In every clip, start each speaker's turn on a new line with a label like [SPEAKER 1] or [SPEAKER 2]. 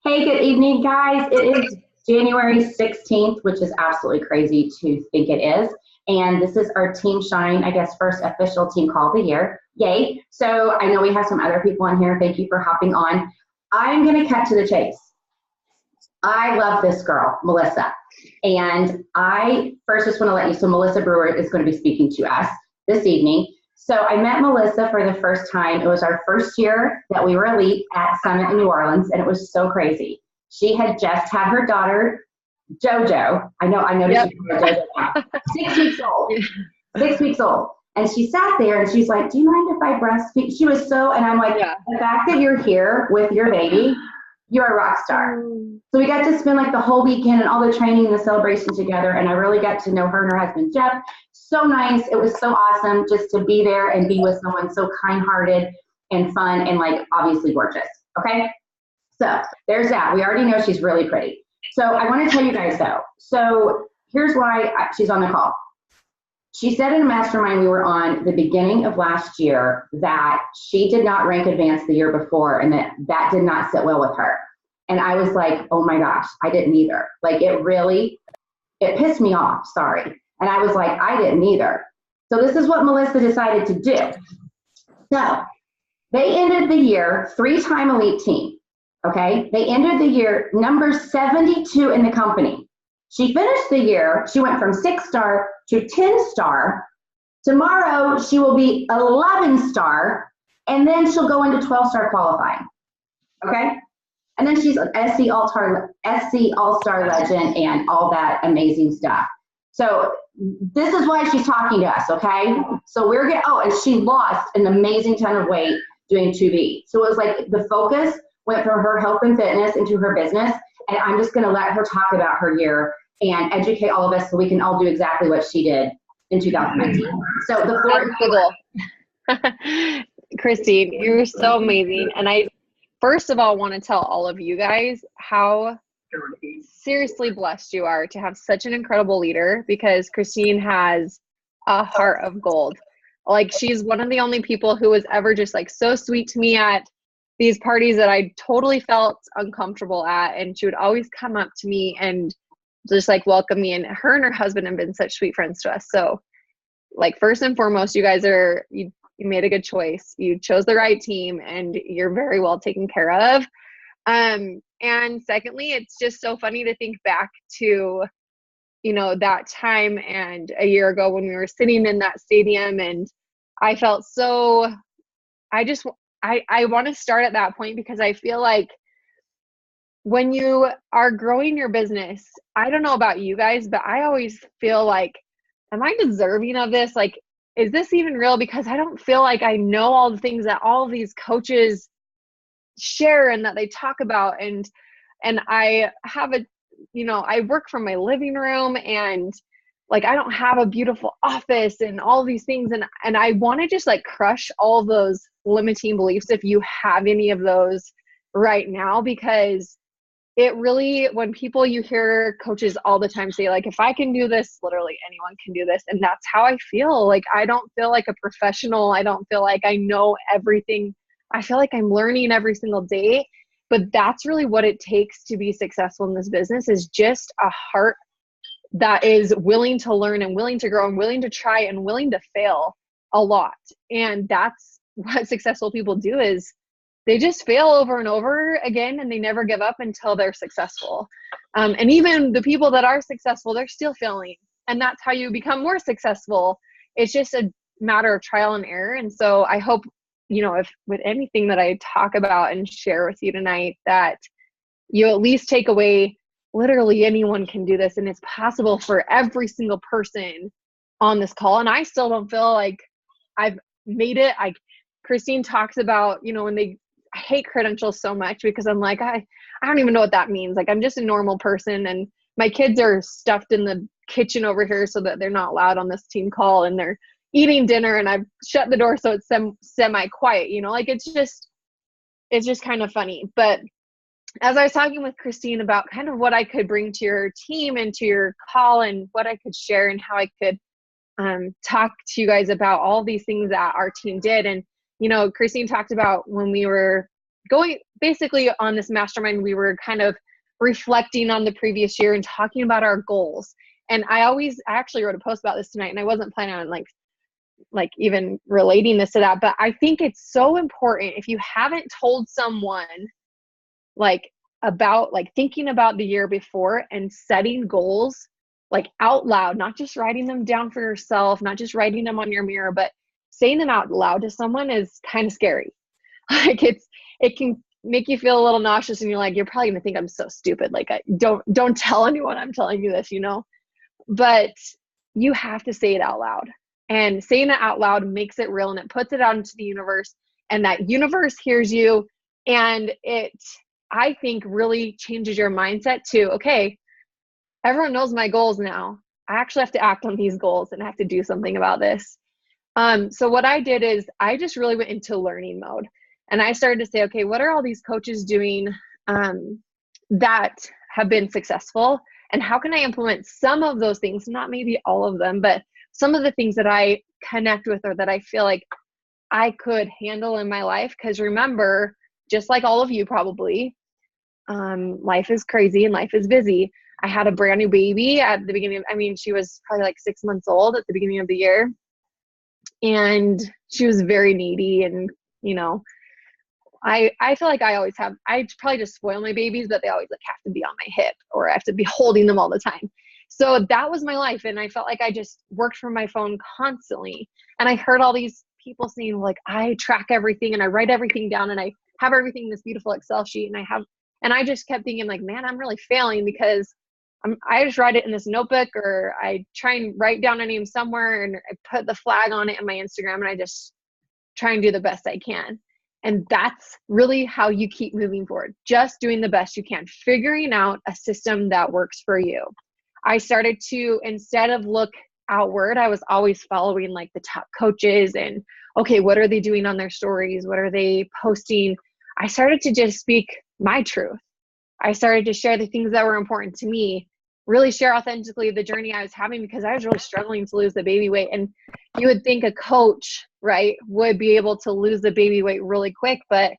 [SPEAKER 1] Hey, good evening, guys. It is January 16th, which is absolutely crazy to think it is. And this is our Team Shine, I guess, first official team call of the year. Yay. So I know we have some other people in here. Thank you for hopping on. I'm going to cut to the chase. I love this girl, Melissa. And I first just want to let you, so Melissa Brewer is going to be speaking to us this evening. So I met Melissa for the first time. It was our first year that we were elite at Summit in New Orleans, and it was so crazy. She had just had her daughter, JoJo. I noticed
[SPEAKER 2] Yep.
[SPEAKER 1] you call her JoJo now. 6 weeks old. 6 weeks old. And she sat there and she's like, do you mind if I breastfeed? She was so, and I'm like,
[SPEAKER 2] Yeah.
[SPEAKER 1] the fact that you're here with your baby, you're a rock star. So we got to spend like the whole weekend and all the training and the celebration together. And I really got to know her and her husband, Jeff. So nice. It was so awesome just to be there and be with someone so kind-hearted and fun and like obviously gorgeous. Okay. So there's that. We already know she's really pretty. So I want to tell you guys though. So here's why she's on the call. She said in a mastermind we were on the beginning of last year that she did not rank advanced the year before and that did not sit well with her. And I was like, oh my gosh, I didn't either. Like it pissed me off, sorry. And I was like, I didn't either. So this is what Melissa decided to do. So they ended the year 3-time elite team, okay? They ended the year number 72 in the company. She finished the year, she went from 6-star to 10-star. Tomorrow, she will be 11-star, and then she'll go into 12-star qualifying, okay? And then she's an SC All-Star legend and all that amazing stuff. So this is why she's talking to us, okay? So and she lost an amazing ton of weight doing 2B. So it was like the focus went from her health and fitness into her business, and I'm just gonna let her talk about her year and educate all of us so we can all do exactly what she did in 2019. So the floor is
[SPEAKER 2] the goal. Christine, you're so amazing. And I, first of all, want to tell all of you guys how seriously blessed you are to have such an incredible leader, because Christine has a heart of gold. Like, she's one of the only people who was ever just like so sweet to me at these parties that I totally felt uncomfortable at. And she would always come up to me and just like welcome me. And her husband have been such sweet friends to us. So like, first and foremost, you guys you made a good choice. You chose the right team and you're very well taken care of. And secondly, it's just so funny to think back to, that time and a year ago when we were sitting in that stadium, and I felt so, I want to start at that point, because I feel like when you are growing your business, I don't know about you guys, but I always feel like, am I deserving of this? Like, is this even real? Because I don't feel like I know all the things that all of these coaches share and that they talk about. And I have I work from my living room, and like, I don't have a beautiful office and all these things. And I want to just like crush all those limiting beliefs if you have any of those right now, because it really, when you hear coaches all the time say like, if I can do this, literally anyone can do this. And that's how I feel. Like, I don't feel like a professional. I don't feel like I know everything. I feel like I'm learning every single day, but that's really what it takes to be successful in this business, is just a heart that is willing to learn and willing to grow and willing to try and willing to fail a lot. And that's what successful people do, is they just fail over and over again, and they never give up until they're successful. And even the people that are successful, they're still failing. And that's how you become more successful. It's just a matter of trial and error. And so I hope, if with anything that I talk about and share with you tonight, that you at least take away, literally anyone can do this, and it's possible for every single person on this call. And I still don't feel like I've made it. Christine talks about, I hate credentials so much, because I'm like, I don't even know what that means. Like, I'm just a normal person, and my kids are stuffed in the kitchen over here so that they're not loud on this team call, and they're eating dinner, and I've shut the door so it's semi-quiet, like, it's just kind of funny. But as I was talking with Christine about kind of what I could bring to your team and to your call, and what I could share, and how I could talk to you guys about all these things that our team did. And Christine talked about when we were going basically on this mastermind, we were kind of reflecting on the previous year and talking about our goals. And I actually wrote a post about this tonight, and I wasn't planning on like even relating this to that, but I think it's so important if you haven't told someone like about like thinking about the year before and setting goals like out loud, not just writing them down for yourself, not just writing them on your mirror, but saying them out loud to someone is kind of scary. Like it can make you feel a little nauseous, and you're like, you're probably gonna think I'm so stupid. Like, don't tell anyone I'm telling you this, but you have to say it out loud, and saying it out loud makes it real, and it puts it out into the universe, and that universe hears you. And it, I think, really changes your mindset to, okay, everyone knows my goals now. I actually have to act on these goals and I have to do something about this. So what I did is I just really went into learning mode, and I started to say, okay, what are all these coaches doing that have been successful? And how can I implement some of those things, not maybe all of them, but some of the things that I connect with or that I feel like I could handle in my life? Because remember, just like all of you probably, life is crazy and life is busy. I had a brand new baby at the beginning she was probably like 6 months old at the beginning of the year. And she was very needy, and I feel like I probably just spoil my babies, but they always like have to be on my hip, or I have to be holding them all the time. So that was my life. And I felt like I just worked from my phone constantly. And I heard all these people saying, like, I track everything and I write everything down and I have everything in this beautiful Excel sheet. And I just kept thinking, like, man, I'm really failing, because I just write it in this notebook, or I try and write down a name somewhere and I put the flag on it in my Instagram, and I just try and do the best I can. And that's really how you keep moving forward. Just doing the best you can, figuring out a system that works for you. I started to, instead of look outward, I was always following like the top coaches and, okay, what are they doing on their stories? What are they posting? I started to just speak my truth. I started to share the things that were important to me, really share authentically the journey I was having, because I was really struggling to lose the baby weight. And you would think a coach, right, would be able to lose the baby weight really quick, but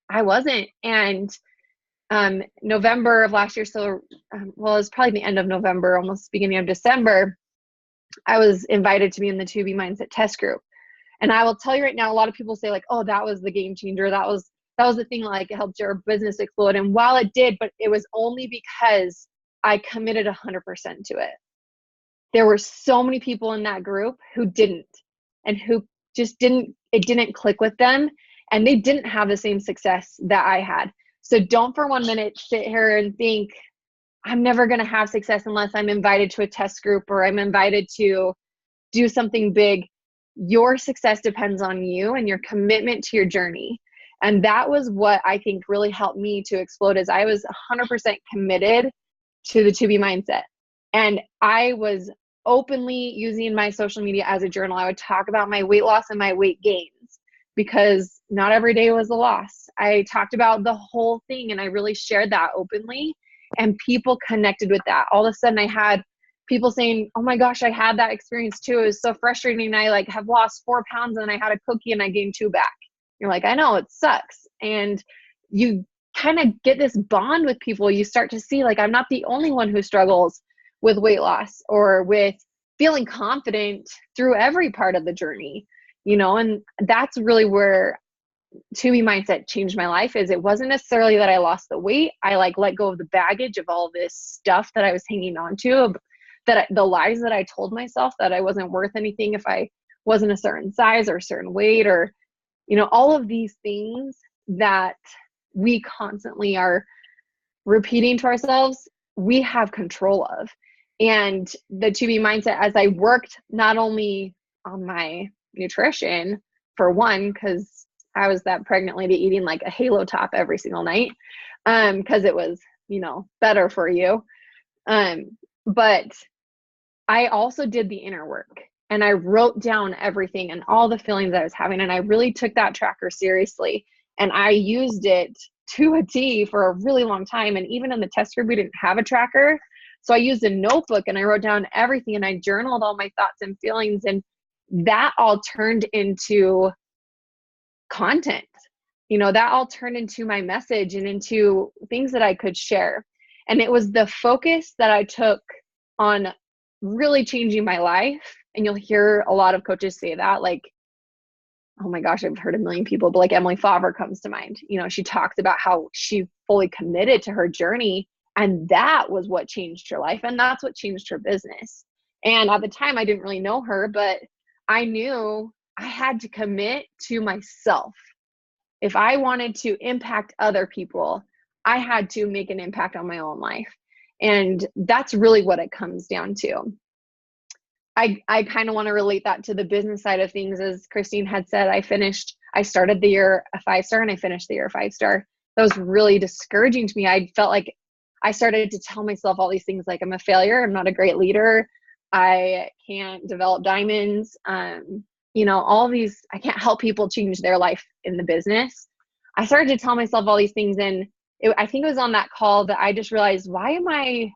[SPEAKER 2] I wasn't. And November of last year, so it was probably the end of November, almost beginning of December, I was invited to be in the 2B Mindset test group. And I will tell you right now, a lot of people say like, oh, that was the game changer. That was the thing, like, it helped your business explode. And while it did, but it was only because I committed 100% to it. There were so many people in that group who didn't, and who just it didn't click with them, and they didn't have the same success that I had. So don't for 1 minute sit here and think, I'm never going to have success unless I'm invited to a test group or I'm invited to do something big. Your success depends on you and your commitment to your journey. And that was what I think really helped me to explode, is I was 100% committed to the 2B Mindset. And I was openly using my social media as a journal. I would talk about my weight loss and my weight gains, because not every day was a loss. I talked about the whole thing, and I really shared that openly, and people connected with that. All of a sudden I had people saying, oh my gosh, I had that experience too. It was so frustrating. I like have lost 4 pounds and I had a cookie and I gained 2 back. You're like, I know, it sucks. And you kind of get this bond with people. You start to see, like, I'm not the only one who struggles with weight loss or with feeling confident through every part of the journey, and that's really where 2B Mindset changed my life. Is it wasn't necessarily that I lost the weight. I like let go of the baggage of all this stuff that I was hanging on to, the lies that I told myself that I wasn't worth anything if I wasn't a certain size or a certain weight, or all of these things that we constantly are repeating to ourselves, we have control of. And the 2B Mindset, as I worked not only on my nutrition, for one, because I was that pregnant lady eating like a Halo top every single night, because it was, better for you. But I also did the inner work, and I wrote down everything and all the feelings I was having. And I really took that tracker seriously, and I used it to a T for a really long time. And even in the test group, we didn't have a tracker. So I used a notebook and I wrote down everything, and I journaled all my thoughts and feelings, and that all turned into content. that all turned into my message and into things that I could share. And it was the focus that I took on really changing my life. And you'll hear a lot of coaches say that, like, oh my gosh, I've heard a million people, but like Emily Favre comes to mind. She talks about how she fully committed to her journey, and that was what changed her life. And that's what changed her business. And at the time, I didn't really know her, but I knew I had to commit to myself. If I wanted to impact other people, I had to make an impact on my own life. And that's really what it comes down to. I kind of want to relate that to the business side of things. As Christine had said, I started the year a 5-star and I finished the year a 5-star. That was really discouraging to me. I felt like I started to tell myself all these things, like I'm a failure. I'm not a great leader. I can't develop diamonds. All these, I can't help people change their life in the business. I started to tell myself all these things. And I think it was on that call that I just realized, why am I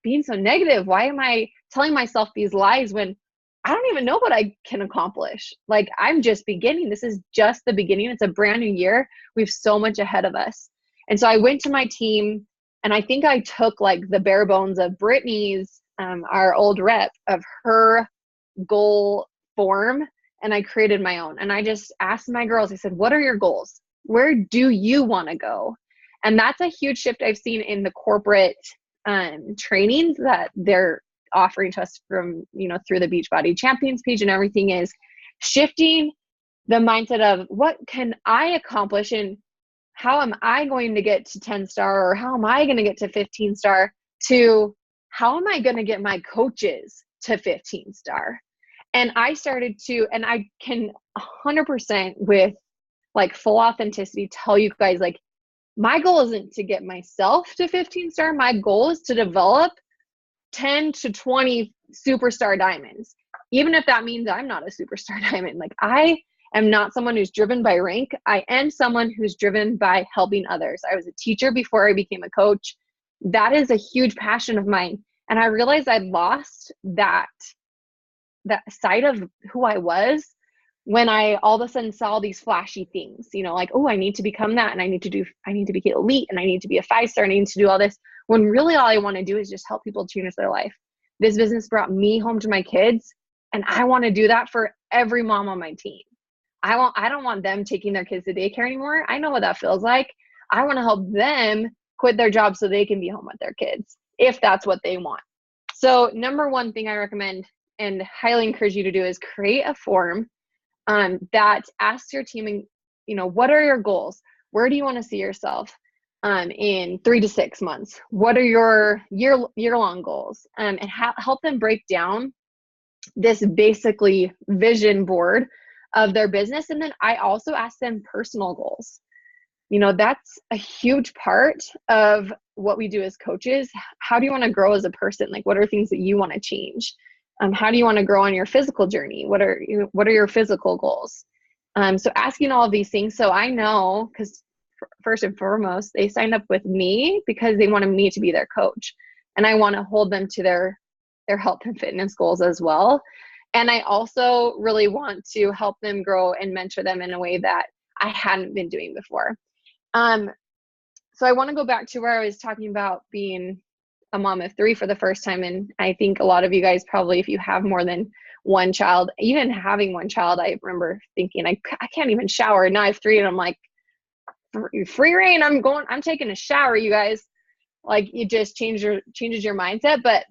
[SPEAKER 2] being so negative? Why am I telling myself these lies when I don't even know what I can accomplish? Like, I'm just beginning. This is just the beginning. It's a brand new year. We have so much ahead of us. And so I went to my team, and I think I took like the bare bones of Brittany's, our old rep, of her goal form, and I created my own. And I just asked my girls, I said, what are your goals? Where do you want to go? And that's a huge shift I've seen in the corporate trainings that they're offering to us from, through the Beachbody Champions page and everything, is shifting the mindset of what can I accomplish and how am I going to get to 10-star, or how am I going to get to 15-star, to how am I going to get my coaches to 15-star? And I started to, and I can 100% with like full authenticity tell you guys, like, my goal isn't to get myself to 15-star. My goal is to develop 10 to 20 superstar diamonds. Even if that means I'm not a superstar diamond. Like, I am not someone who's driven by rank. I am someone who's driven by helping others. I was a teacher before I became a coach. That is a huge passion of mine. And I realized I'd lost that side of who I was when I all of a sudden saw these flashy things, like, oh, I need to become that, and I need to be elite, and I need to be a 5-star, and I need to do all this, when really all I want to do is just help people change their life. This business brought me home to my kids, and I want to do that for every mom on my team. I don't want them taking their kids to daycare anymore. I know what that feels like. I want to help them quit their job so they can be home with their kids, if that's what they want. So number one thing I recommend and highly encourage you to do is create a form that asks your team, what are your goals? Where do you want to see yourself in 3 to 6 months? What are your year-long goals? And help them break down this basically vision board of their business. And then I also ask them personal goals. That's a huge part of what we do as coaches. How do you want to grow as a person? Like, what are things that you want to change? How do you want to grow on your physical journey? What are your physical goals? So asking all of these things. So I know, because first and foremost, they signed up with me because they wanted me to be their coach. And I want to hold them to their health and fitness goals as well. And I also really want to help them grow and mentor them in a way that I hadn't been doing before. So I want to go back to where I was talking about being a mom of 3 for the first time. And I think a lot of you guys probably, if you have more than one child, even having one child, I remember thinking, I can't even shower. Now I have 3 and I'm like, free reign, I'm taking a shower, you guys. Like, it just changes your mindset. But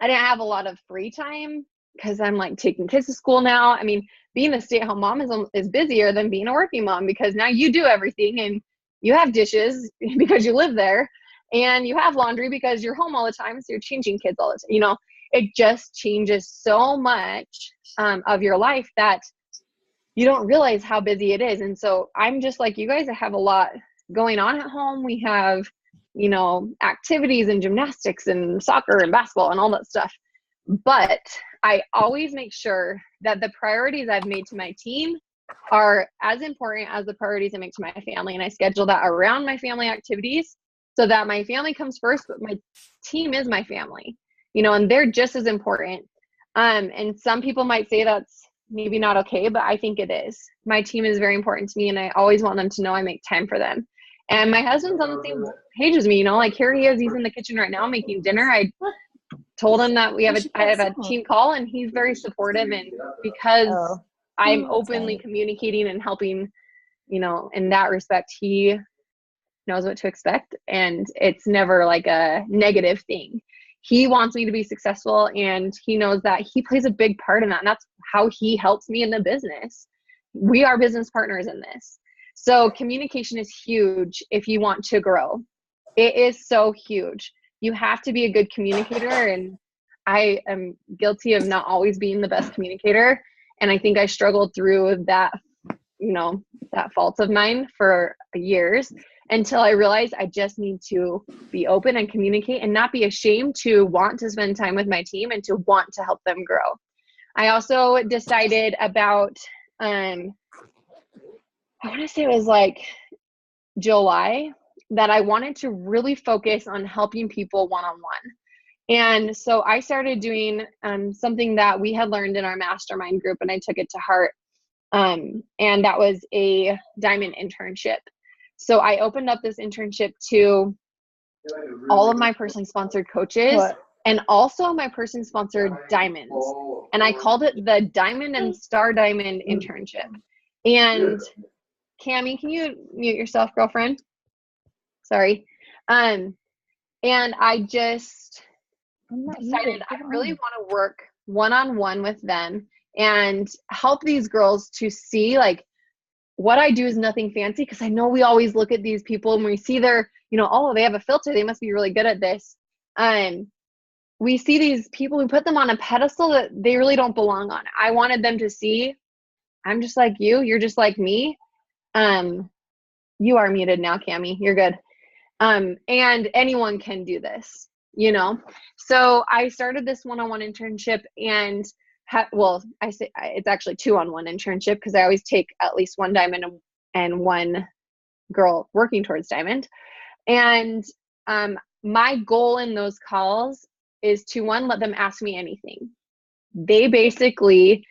[SPEAKER 2] I didn't have a lot of free time because I'm like taking kids to school now. I mean, being a stay-at-home mom is busier than being a working mom, because now you do everything, and you have dishes because you live there, and you have laundry because you're home all the time, so you're changing kids all the time. It just changes so much of your life that you don't realize how busy it is. And so I'm just like you guys, I have a lot going on at home. We have, activities and gymnastics and soccer and basketball and all that stuff. But I always make sure that the priorities I've made to my team are as important as the priorities I make to my family. And I schedule that around my family activities so that my family comes first, but my team is my family, and they're just as important. And some people might say that's maybe not okay, but I think it is. My team is very important to me, and I always want them to know I make time for them. And my husband's on the same page as me, like here he is, he's in the kitchen right now making dinner. I told him that I have a team call, and he's very supportive. And because I'm openly communicating and helping, in that respect, he knows what to expect, and it's never like a negative thing. He wants me to be successful, and he knows that he plays a big part in that. And that's how he helps me in the business. We are business partners in this. So communication is huge if you want to grow. It is so huge. You have to be a good communicator. And I am guilty of not always being the best communicator. And I think I struggled through that, that fault of mine for years, until I realized I just need to be open and communicate and not be ashamed to want to spend time with my team and to want to help them grow. I also decided about, I want to say it was like July, that I wanted to really focus on helping people one-on-one. And so I started doing something that we had learned in our mastermind group, and I took it to heart. And that was a diamond internship. So I opened up this internship to all of my personally sponsored coaches and also my personally sponsored diamonds. And I called it the Diamond and Star Diamond Internship. And Cammie, can you mute yourself, girlfriend? Sorry. And I just decided I really want to work one-on-one with them and help these girls to see like what I do is nothing fancy, because I know we always look at these people and we see their, oh, they have a filter, they must be really good at this. We see these people who put them on a pedestal that they really don't belong on. I wanted them to see, I'm just like you, you're just like me. You are muted now, Cammie, you're good. And anyone can do this, So I started this one-on-one internship, and I say it's actually 2-on-1 internship, because I always take at least one diamond and one girl working towards diamond. And my goal in those calls is to, one, let them ask me anything. They basically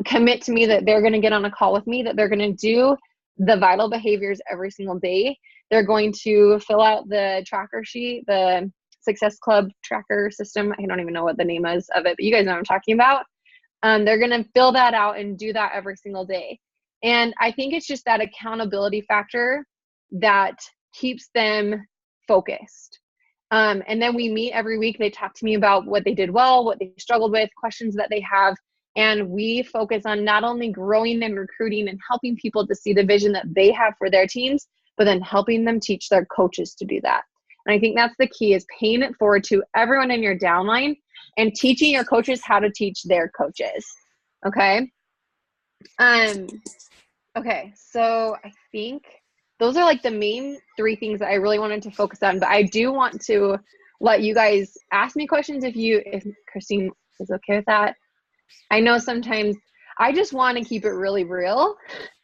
[SPEAKER 2] commit to me that they're going to get on a call with me, that they're going to do the vital behaviors every single day. They're going to fill out the tracker sheet, the Success Club tracker system. I don't even know what the name is of it, but you guys know what I'm talking about. They're going to fill that out and do that every single day. And I think it's just that accountability factor that keeps them focused. And then we meet every week. They talk to me about what they did well, what they struggled with, questions that they have. And we focus on not only growing and recruiting and helping people to see the vision that they have for their teams, but then helping them teach their coaches to do that. And I think that's the key, is paying it forward to everyone in your downline and teaching your coaches how to teach their coaches. Okay. Okay. So I think those are like the main 3 things that I really wanted to focus on, but I do want to let you guys ask me questions if Christine is okay with that. I know sometimes I just want to keep it really real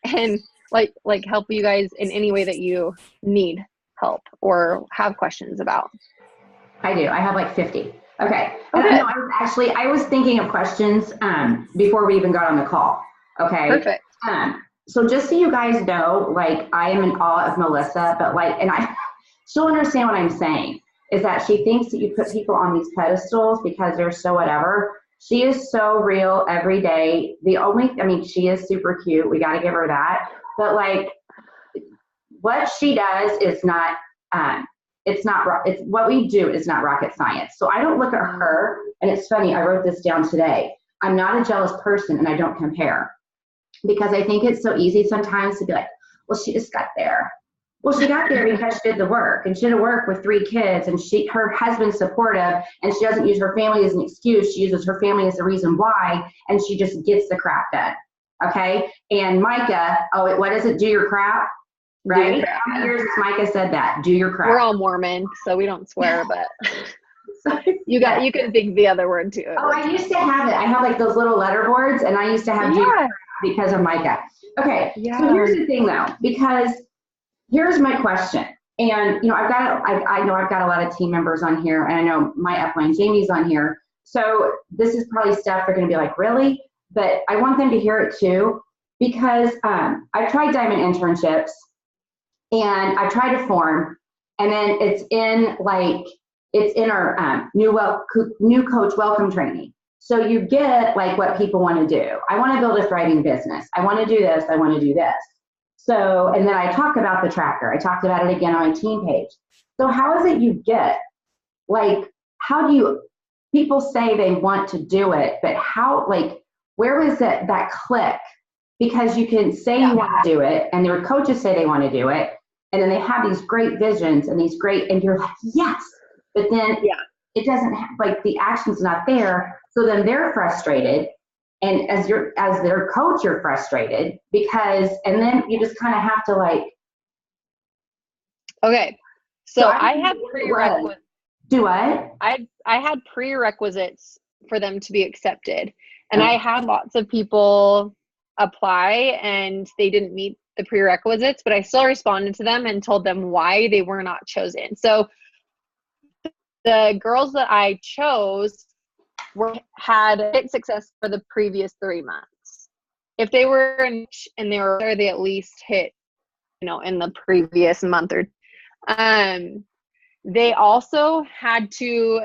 [SPEAKER 2] and like help you guys in any way that you need help or have questions about.
[SPEAKER 1] I do. I have like 50. Okay. And I was thinking of questions before we even got on the call. Okay.
[SPEAKER 2] Perfect.
[SPEAKER 1] So just so you guys know, like, I am in awe of Melissa, but she'll understand what I'm saying, is that she thinks that you put people on these pedestals because they're so whatever. She is so real every day. She is super cute. We got to give her that. But like, what she does is not, it's what we do is not rocket science. So I don't look at her, and it's funny, I wrote this down today. I'm not a jealous person, and I don't compare, because I think it's so easy sometimes to be like, well, she just got there. Well, she got there because she did the work, and she did the work with 3 kids, and her husband's supportive, and she doesn't use her family as an excuse. She uses her family as the reason why, and she just gets the crap done. Okay. And Micah, what is it? Do your crap. Right? How many years has Micah said that? Do your crap.
[SPEAKER 2] We're all Mormon, so we don't swear, but you can think the other word too.
[SPEAKER 1] Oh, I used to have it. I have like those little letter boards, and I used to have do your crap because of Micah. Okay. Yeah. So here's the thing though, because here's my question. And I know I've got a lot of team members on here, and I know my upline Jamie's on here. So this is probably stuff they're going to be like, really? but I want them to hear it too, because I've tried diamond internships and I've tried to form, and then it's in our new coach welcome training. So you get like what people want to do. I want to build a thriving business. I want to do this. I want to do this. So, and then I talk about the tracker. I talked about it again on my team page. So how is it you get, like, how do you, people say they want to do it, but how, like, where was it, that click? Because you can say you want to do it, and their coaches say they want to do it, and then they have these great visions and these great, and you're like, yes, but then it doesn't have, like, the action's not there. So then they're frustrated. And as their coach, you're frustrated because, and then you just kind of have to like.
[SPEAKER 2] Okay. So I had prerequisites.
[SPEAKER 1] Do what?
[SPEAKER 2] I had prerequisites for them to be accepted. And I had lots of people apply and they didn't meet the prerequisites, but I still responded to them and told them why they were not chosen. So the girls that I chose had success for the previous 3 months. If they were and they were there, they at least hit, in the previous month or. They also had to,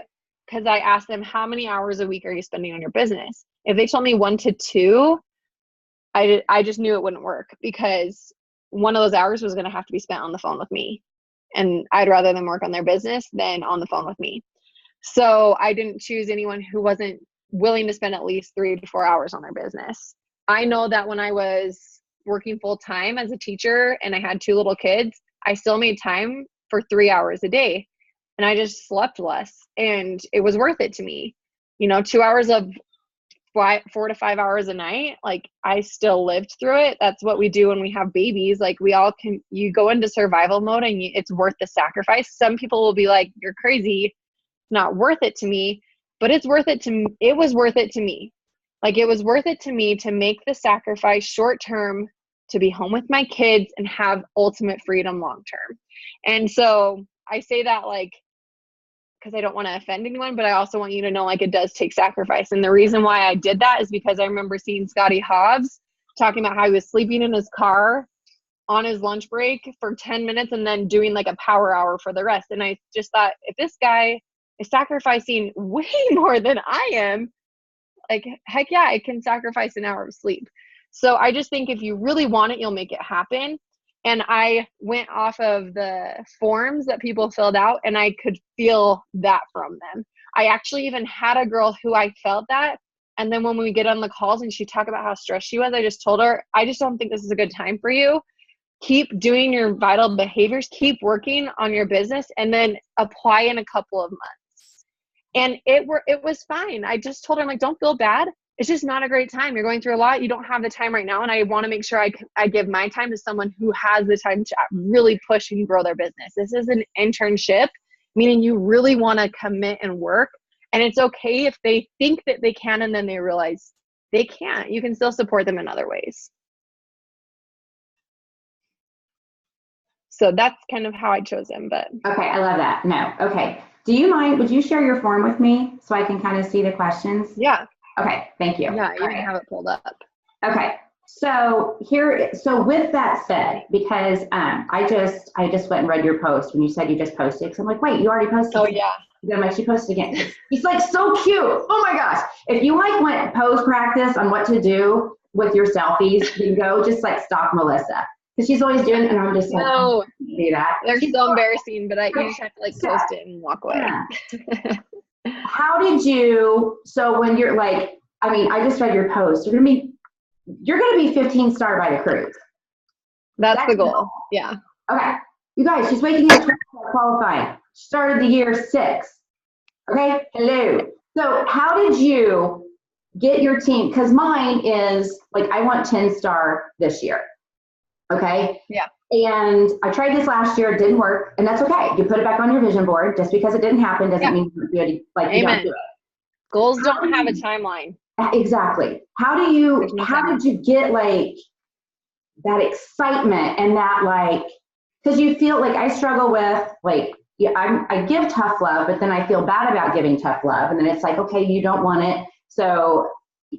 [SPEAKER 2] because I asked them, how many hours a week are you spending on your business? If they told me 1 to 2, I just knew it wouldn't work, because one of those hours was going to have to be spent on the phone with me, and I'd rather them work on their business than on the phone with me. So I didn't choose anyone who wasn't willing to spend at least 3 to 4 hours on their business. I know that when I was working full time as a teacher and I had 2 little kids, I still made time for 3 hours a day, and I just slept less, and it was worth it to me. 2 hours of 4 to 5 hours a night, like, I still lived through it. That's what we do when we have babies. Like, you go into survival mode, and it's worth the sacrifice. Some people will be like, you're crazy, not worth it to me, but it was worth it to me. Like, it was worth it to me to make the sacrifice short term to be home with my kids and have ultimate freedom long term. And so I say that, like, because I don't want to offend anyone, but I also want you to know, like, it does take sacrifice. And the reason why I did that is because I remember seeing Scotty Hobbs talking about how he was sleeping in his car on his lunch break for 10 minutes and then doing like a power hour for the rest. And I just thought, if this guy is sacrificing way more than I am, like, heck yeah, I can sacrifice an hour of sleep. So I just think if you really want it, you'll make it happen. And I went off of the forms that people filled out, and I could feel that from them. I actually even had a girl who I felt that. And then when we get on the calls and she talked about how stressed she was, I just told her, I just don't think this is a good time for you. Keep doing your vital behaviors, keep working on your business, and then apply in a couple of months. And it was fine. I just told her, I'm like, don't feel bad. It's just not a great time. You're going through a lot. You don't have the time right now. And I want to make sure I give my time to someone who has the time to really push and grow their business. This is an internship, meaning you really want to commit and work. And it's okay if they think that they can and then they realize they can't. You can still support them in other ways. So that's kind of how I chose them. But
[SPEAKER 1] okay, I love that. No, okay. Do you mind? Would you share your form with me so I can kind of see the questions?
[SPEAKER 2] Yeah.
[SPEAKER 1] Okay, thank you.
[SPEAKER 2] Yeah, you can have it pulled up.
[SPEAKER 1] Okay, so with that said, because I just went and read your post when you said you just posted, because I'm like, wait, you already posted?
[SPEAKER 2] Oh yeah.
[SPEAKER 1] Then like, she posted again. He's like so cute. Oh my gosh! If you like want pose practice on what to do with your selfies, then go just like stalk Melissa, because she's always doing it, and I'm just like,
[SPEAKER 2] no,
[SPEAKER 1] do that.
[SPEAKER 2] They're so embarrassing, but you just have to like post it and walk away.
[SPEAKER 1] Yeah. How did you, so when you're like, I mean, I just read your post, you're gonna be 15 star by the cruise.
[SPEAKER 2] That's the goal. Yeah.
[SPEAKER 1] Okay. You guys, she's waking up qualifying. Started the year 6. Okay. Hello. So how did you get your team? Because mine is like, I want 10 star this year. Okay.
[SPEAKER 2] Yeah.
[SPEAKER 1] And I tried this last year, it didn't work, and that's okay. You put it back on your vision board. Just because it didn't happen doesn't mean you don't do it.
[SPEAKER 2] Goals don't have a timeline.
[SPEAKER 1] Exactly. How did you get like that excitement and that, like, because you feel like I struggle with like, I give tough love, but then I feel bad about giving tough love, and then it's like, okay, you don't want it, so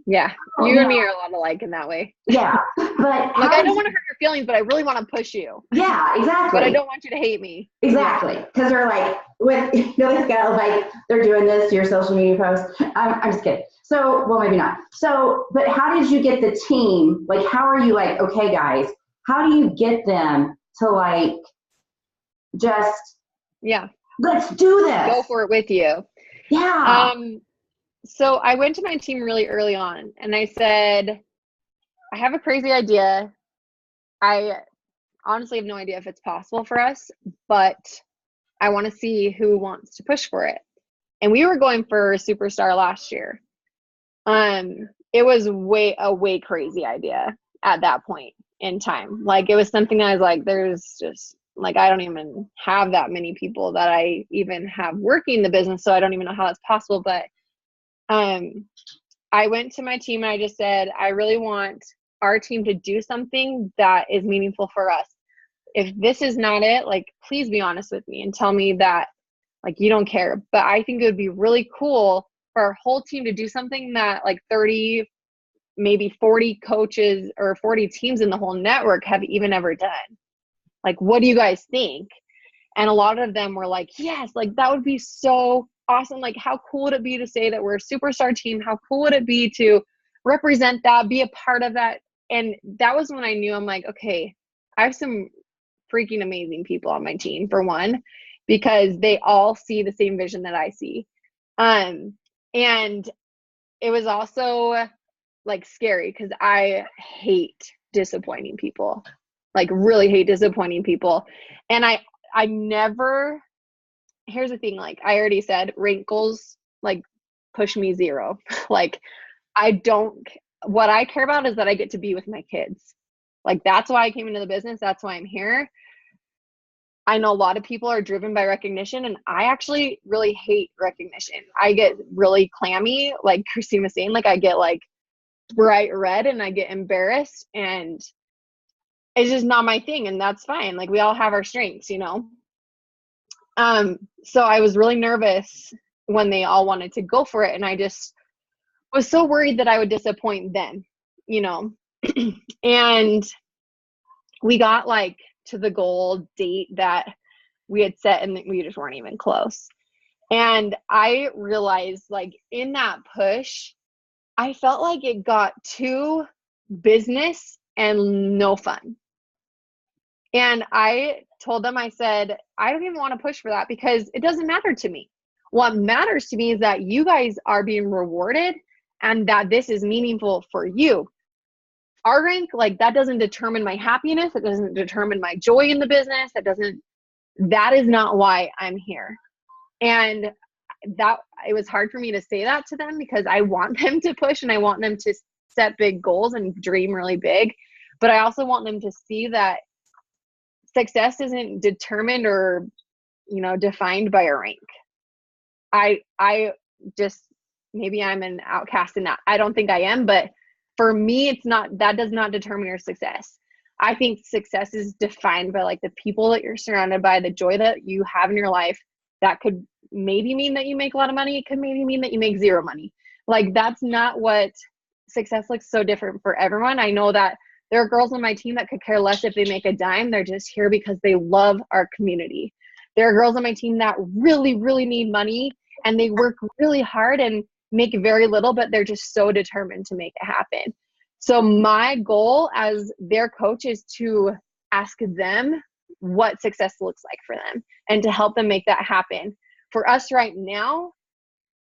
[SPEAKER 2] Yeah. You and me are a lot alike in that way.
[SPEAKER 1] Yeah. But
[SPEAKER 2] like, I don't want to hurt your feelings, but I really want to push you.
[SPEAKER 1] Yeah, exactly.
[SPEAKER 2] But I don't want you to hate me.
[SPEAKER 1] Exactly. Because they're like, this guy, like, they're doing this to your social media posts. I'm just kidding. So, well, maybe not. So, but how did you get the team? Like, how are you like, okay, guys, how do you get them to like, just, let's do this.
[SPEAKER 2] Go for it with you.
[SPEAKER 1] Yeah.
[SPEAKER 2] So I went to my team really early on and I said, I have a crazy idea. I honestly have no idea if it's possible for us, but I want to see who wants to push for it. And we were going for Superstar last year. It was a way crazy idea at that point in time. Like, it was something I was like, there's just like, I don't even have that many people that I even have working the business. So I don't even know how that's possible. But I went to my team and I just said, I really want our team to do something that is meaningful for us. If this is not it, like, please be honest with me and tell me that, like, you don't care. But I think it would be really cool for our whole team to do something that like 30, maybe 40 coaches or 40 teams in the whole network have even ever done. Like, what do you guys think? And a lot of them were like, yes, like, that would be so awesome. Like, how cool would it be to say that we're a superstar team? How cool would it be to represent that, be a part of that? And that was when I knew, I'm like, okay, I have some freaking amazing people on my team, for one, because they all see the same vision that I see. And it was also like scary because I hate disappointing people, like really hate disappointing people. And I never, here's the thing, like I already said, wrinkles like push me zero. Like, what I care about is that I get to be with my kids. Like, that's why I came into the business. That's why I'm here. I know a lot of people are driven by recognition, and I actually really hate recognition. I get really clammy, like Christine was saying, like I get like bright red and I get embarrassed, and it's just not my thing, and that's fine. Like, we all have our strengths, you know? So I was really nervous when they all wanted to go for it, and I just was so worried that I would disappoint them, you know? And we got like to the goal date that we had set, and we just weren't even close. And I realized, like, in that push, I felt like it got too business and no fun. And I told them, I said, I don't even want to push for that because it doesn't matter to me. What matters to me is that you guys are being rewarded and that this is meaningful for you. Our rank, like, that doesn't determine my happiness. It doesn't determine my joy in the business. That is not why I'm here. And that, it was hard for me to say that to them because I want them to push and I want them to set big goals and dream really big. But I also want them to see that success isn't determined or, you know, defined by a rank. I just, maybe I'm an outcast in that. I don't think I am, but for me, it's not, that does not determine your success. I think success is defined by like the people that you're surrounded by, the joy that you have in your life. That could maybe mean that you make a lot of money. It could maybe mean that you make zero money. Like, that's not what success looks so different for everyone. I know that there are girls on my team that could care less if they make a dime. They're just here because they love our community. There are girls on my team that really, really need money and they work really hard and make very little, but they're just so determined to make it happen. So my goal as their coach is to ask them what success looks like for them and to help them make that happen. For us right now,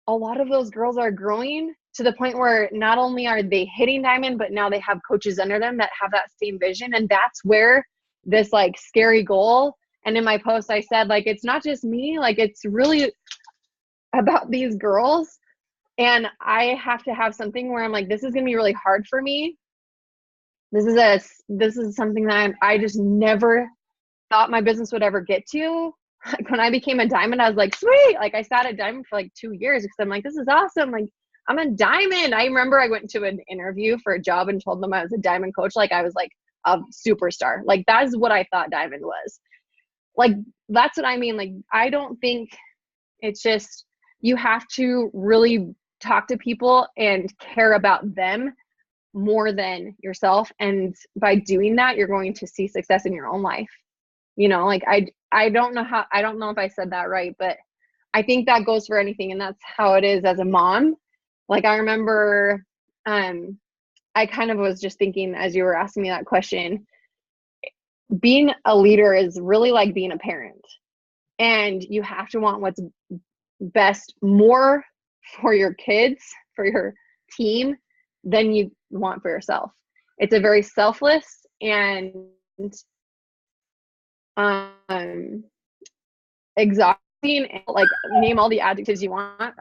[SPEAKER 2] a lot of those girls are growing to the point where not only are they hitting diamond, but now they have coaches under them that have that same vision. And that's where this like scary goal. And in my post, I said, like, it's not just me, like, it's really about these girls. And I have to have something where I'm like, this is going to be really hard for me. This is something that I just never thought my business would ever get to. Like, when I became a diamond, I was like, sweet. Like, I sat at diamond for like 2 years because I'm like, this is awesome. Like, I'm a diamond. I remember I went to an interview for a job and told them I was a diamond coach. Like, I was like a superstar. Like, that is what I thought diamond was. Like, that's what I mean. Like, I don't think it's just, you have to really talk to people and care about them more than yourself. And by doing that, you're going to see success in your own life. You know, like I don't know if I said that right, but I think that goes for anything. And that's how it is as a mom. Like I remember, I kind of was just thinking as you were asking me that question, being a leader is really like being a parent, and you have to want what's best more for your kids, for your team, than you want for yourself. It's a very selfless and exhausting, and like name all the adjectives you want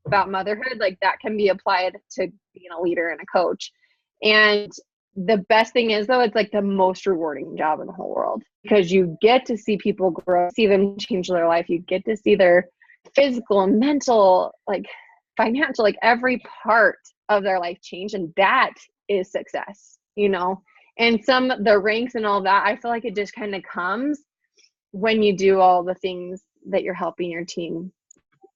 [SPEAKER 2] about motherhood, like that can be applied to being a leader and a coach. And the best thing is though, it's like the most rewarding job in the whole world, because you get to see people grow, see them change their life. You get to see their physical and mental, like financial, like every part of their life change. And that is success, you know? And the ranks and all that, I feel like it just kind of comes when you do all the things that you're helping your team,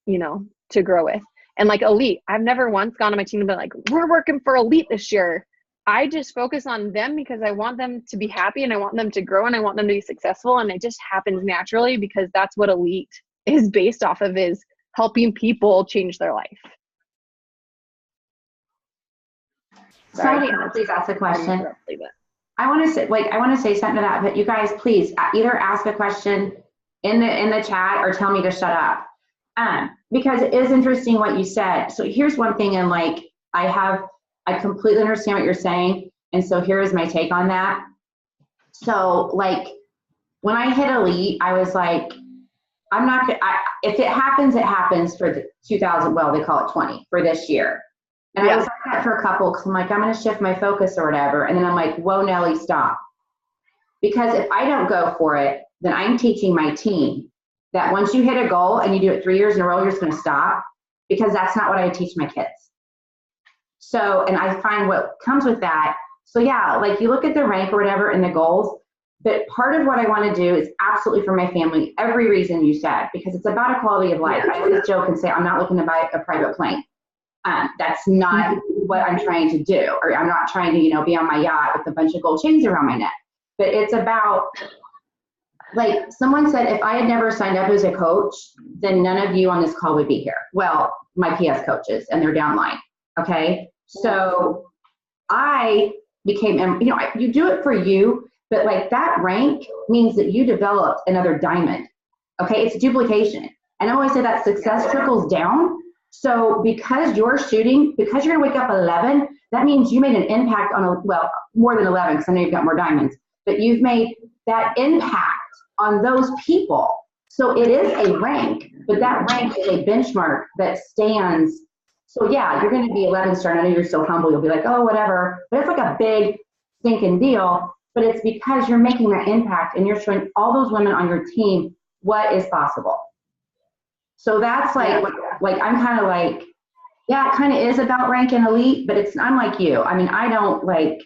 [SPEAKER 2] you know, to grow with. And like elite, I've never once gone to my team and been like, we're working for elite this year. I just focus on them because I want them to be happy and I want them to grow and I want them to be successful. And it just happens naturally because that's what elite is based off of, is helping people change their life.
[SPEAKER 1] Somebody else, please ask a question. I want to say something to that, but you guys, please either ask a question in the chat or tell me to shut up. Because it is interesting what you said. So here's one thing, and like I completely understand what you're saying, and so here is my take on that. So like when I hit elite, I was like, I'm not gonna. If it happens, it happens for the 2000. Well, they call it 20 for this year. And I was like that for a couple, because I'm like, I'm going to shift my focus or whatever. And then I'm like, whoa, Nelly, stop. Because if I don't go for it, then I'm teaching my team that once you hit a goal and you do it 3 years in a row, you're just going to stop, because that's not what I teach my kids. So, and I find what comes with that. So yeah, like you look at the rank or whatever and the goals, but part of what I want to do is absolutely for my family, every reason you said, because it's about a quality of life. I always joke and say, I'm not looking to buy a private plane. That's not what I'm trying to do, or I'm not trying to, you know, be on my yacht with a bunch of gold chains around my neck. But it's about, like someone said, if I had never signed up as a coach, then none of you on this call would be here. Well, my PS coaches, and they're downline. Okay, so I became, you know, you do it for you, but like that rank means that you developed another diamond. Okay, it's duplication, and I always say that success trickles down. So because you're shooting, because you're gonna wake up 11, that means you made an impact on, well, more than 11, because I know you've got more diamonds, but you've made that impact on those people. So it is a rank, but that rank is a benchmark that stands. So yeah, you're gonna be 11 star, and I know you're so humble, you'll be like, oh, whatever, but it's like a big stinking deal, but it's because you're making that impact and you're showing all those women on your team what is possible. So that's like I'm kind of like, yeah, it kind of is about rank and elite, but I'm like you. I mean, I don't want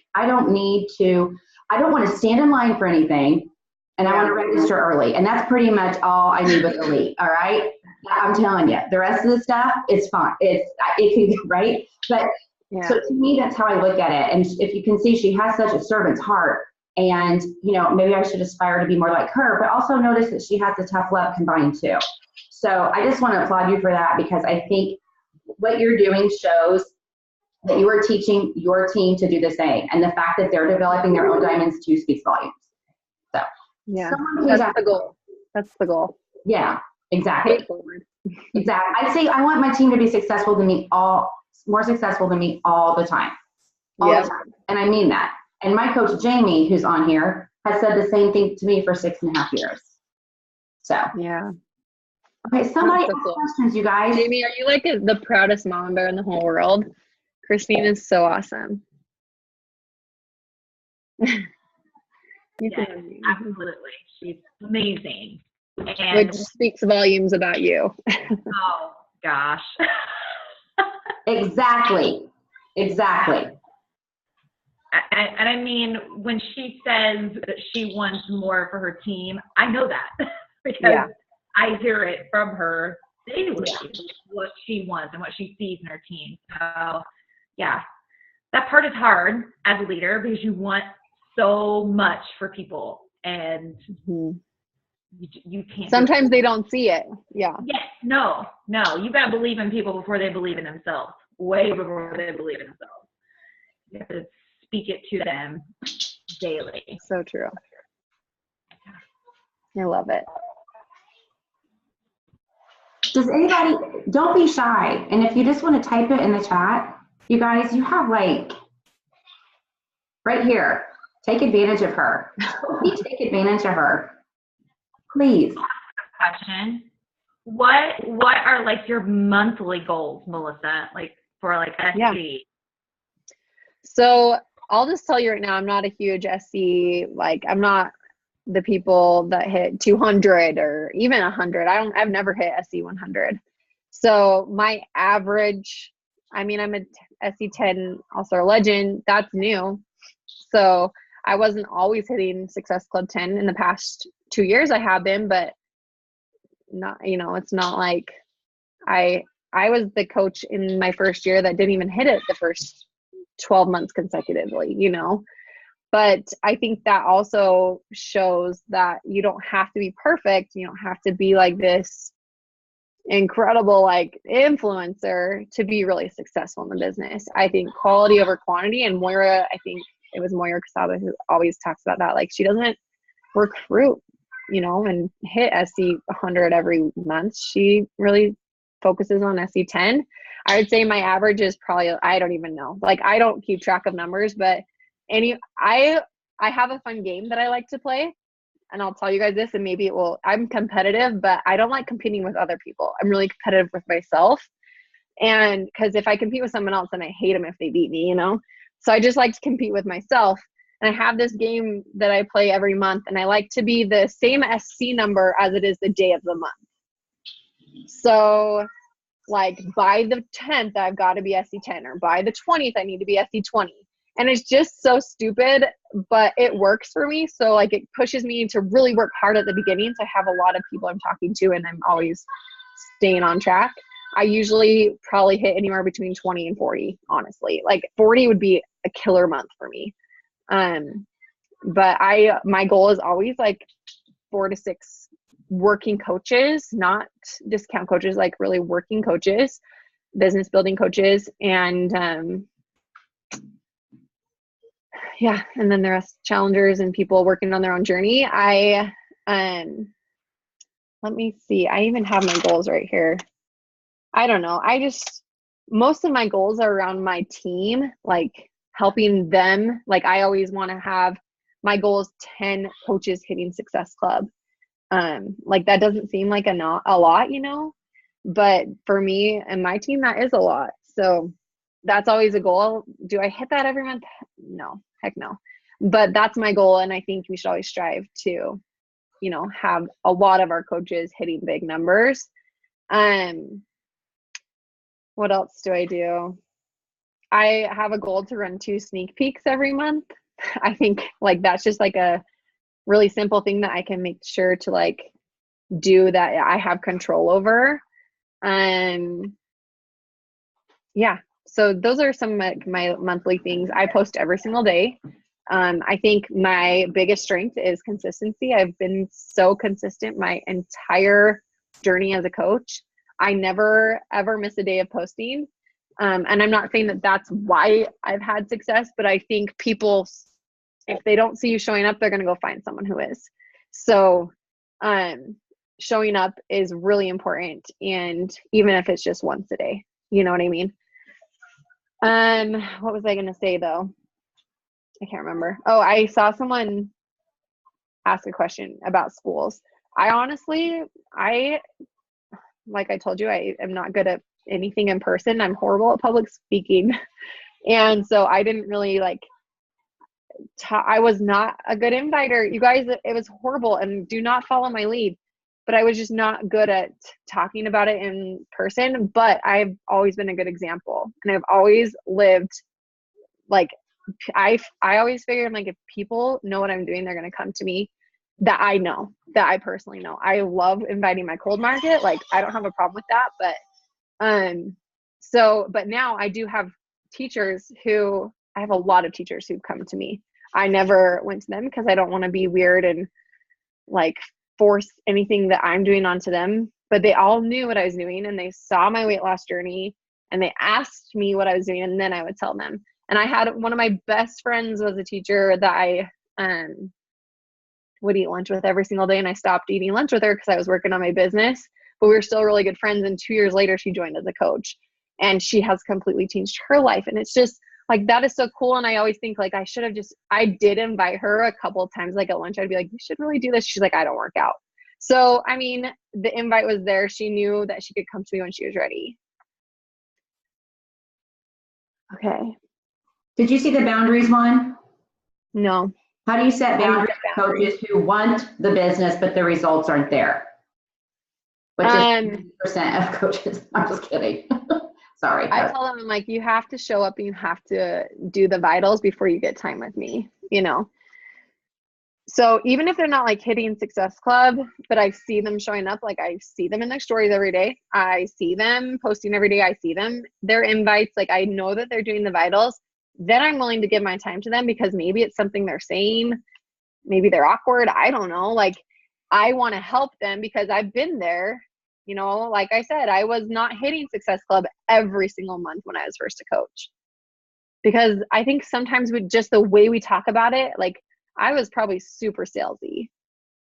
[SPEAKER 1] to stand in line for anything, and I want to register early. And that's pretty much all I need with elite. All right. I'm telling you, the rest of the stuff is fine. It can, right. But so to me, that's how I look at it. And if you can see, she has such a servant's heart, and, you know, maybe I should aspire to be more like her, but also notice that she has the tough love combined too. So I just want to applaud you for that, because I think what you're doing shows that you are teaching your team to do the same. And the fact that they're developing their own diamonds too speaks volumes. So
[SPEAKER 2] yeah, that's the goal. That's the goal.
[SPEAKER 1] Yeah, exactly. Exactly. I'd say I want my team to be more successful than me all the time. All the time. And I mean that. And my coach, Jamie, who's on here, has said the same thing to me for 6.5 years. So yeah. Okay, somebody ask questions, you guys.
[SPEAKER 2] Jamie, are you like the proudest mom bear in the whole world? Christine is so awesome.
[SPEAKER 3] Yes, absolutely. She's amazing. And
[SPEAKER 2] which speaks volumes about you.
[SPEAKER 3] Oh, gosh.
[SPEAKER 1] Exactly.
[SPEAKER 3] And I mean, when she says that she wants more for her team, I know that because I hear it from her they believe, what she wants and what she sees in her team. So, yeah, that part is hard as a leader because you want so much for people, and you can't.
[SPEAKER 2] Sometimes they don't see it. Yeah.
[SPEAKER 3] Yes. No. You got to believe in people before they believe in themselves. Way before they believe in themselves. You have to speak it to them daily.
[SPEAKER 2] So true. I love it.
[SPEAKER 1] Does anybody, don't be shy. And if you just want to type it in the chat, you guys, you have like, right here, take advantage of her. Please take advantage of her. Please.
[SPEAKER 3] Question. What are like your monthly goals, Melissa? Like for like SC?
[SPEAKER 2] Yeah. So I'll just tell you right now, I'm not a huge SC, like I'm not the people that hit 200 or even 100. I've never hit SC 100. So my average, I mean, I'm a SC 10 All-Star Legend. That's new. So I wasn't always hitting Success Club 10 in the past 2 years. I have been, but not, it's not like I was the coach in my first year that didn't even hit it the first 12 months consecutively, But I think that also shows that you don't have to be perfect. You don't have to be like this incredible like influencer to be really successful in the business. I think quality over quantity, and Moira, I think it was Moira Casaba who always talks about that. Like she doesn't recruit, and hit SC 100 every month. She really focuses on SC 10. I would say my average is probably, I don't even know. Like I don't keep track of numbers, but I have a fun game that I like to play, and I'll tell you guys this, and maybe I'm competitive, but I don't like competing with other people. I'm really competitive with myself. And because if I compete with someone else, then I hate them if they beat me, So I just like to compete with myself. And I have this game that I play every month, and I like to be the same SC number as it is the day of the month. So like by the 10th, I've got to be SC 10, or by the 20th, I need to be SC 20. And it's just so stupid, but it works for me. So like it pushes me to really work hard at the beginning. So I have a lot of people I'm talking to, and I'm always staying on track. I usually probably hit anywhere between 20 and 40, honestly. Like 40 would be a killer month for me. But my goal is always like 4 to 6 working coaches, not discount coaches, like really working coaches, business building coaches. And, yeah. And then the rest challengers and people working on their own journey. Let me see. I even have my goals right here. I don't know. Most of my goals are around my team, like helping them. Like I always want to have, my goal is 10 coaches hitting Success Club. Like that doesn't seem like a lot, but for me and my team, that is a lot. So that's always a goal. Do I hit that every month? No, heck no. But that's my goal. And I think we should always strive to, have a lot of our coaches hitting big numbers. What else do I do? I have a goal to run 2 sneak peeks every month. I think like that's just like a really simple thing that I can make sure to like do that I have control over. Yeah. So those are some of my monthly things. I post every single day. I think my biggest strength is consistency. I've been so consistent my entire journey as a coach. I never, ever miss a day of posting. And I'm not saying that that's why I've had success, but I think people, if they don't see you showing up, they're going to go find someone who is. So showing up is really important. And even if it's just once a day, you know what I mean? What was I going to say though? I can't remember. Oh, I saw someone ask a question about schools. I honestly, like I told you, I am not good at anything in person. I'm horrible at public speaking. And so I didn't really like, I was not a good inviter. You guys, it was horrible, and do not follow my lead. But I was just not good at talking about it in person. But I've always been a good example. And I've always lived like, I always figured like if people know what I'm doing, they're going to come to me. that I know, that I personally know. I love inviting my cold market. Like, I don't have a problem with that, but now I do have teachers I have a lot of teachers who've come to me. I never went to them because I don't want to be weird and like force anything that I'm doing onto them, but they all knew what I was doing and they saw my weight loss journey and they asked me what I was doing, and then I would tell them. And I had one of my best friends was a teacher that I would eat lunch with every single day, and I stopped eating lunch with her because I was working on my business, but we were still really good friends. And 2 years later, she joined as a coach, and she has completely changed her life. And it's just like, that is so cool. And I always think like, I did invite her a couple of times, like at lunch, I'd be like, you should really do this. She's like, I don't work out. So, I mean, the invite was there. She knew that she could come to me when she was ready. Okay.
[SPEAKER 1] Did you see the boundaries one?
[SPEAKER 2] No.
[SPEAKER 1] How do you set boundaries for coaches who want the business, but the results aren't there? Which is 50% of coaches. I'm just kidding. Sorry.
[SPEAKER 2] I tell them, I'm like, you have to show up and you have to do the vitals before you get time with me, you know? So even if they're not like hitting Success Club, but I see them showing up, like I see them in their stories every day. I see them posting every day. I see them, their invites, like I know that they're doing the vitals. Then I'm willing to give my time to them because maybe it's something they're saying. Maybe they're awkward. I don't know. Like, I want to help them because I've been there. You know, like I said, I was not hitting Success Club every single month when I was first a coach. Because I think sometimes with just the way we talk about it, like I was probably super salesy.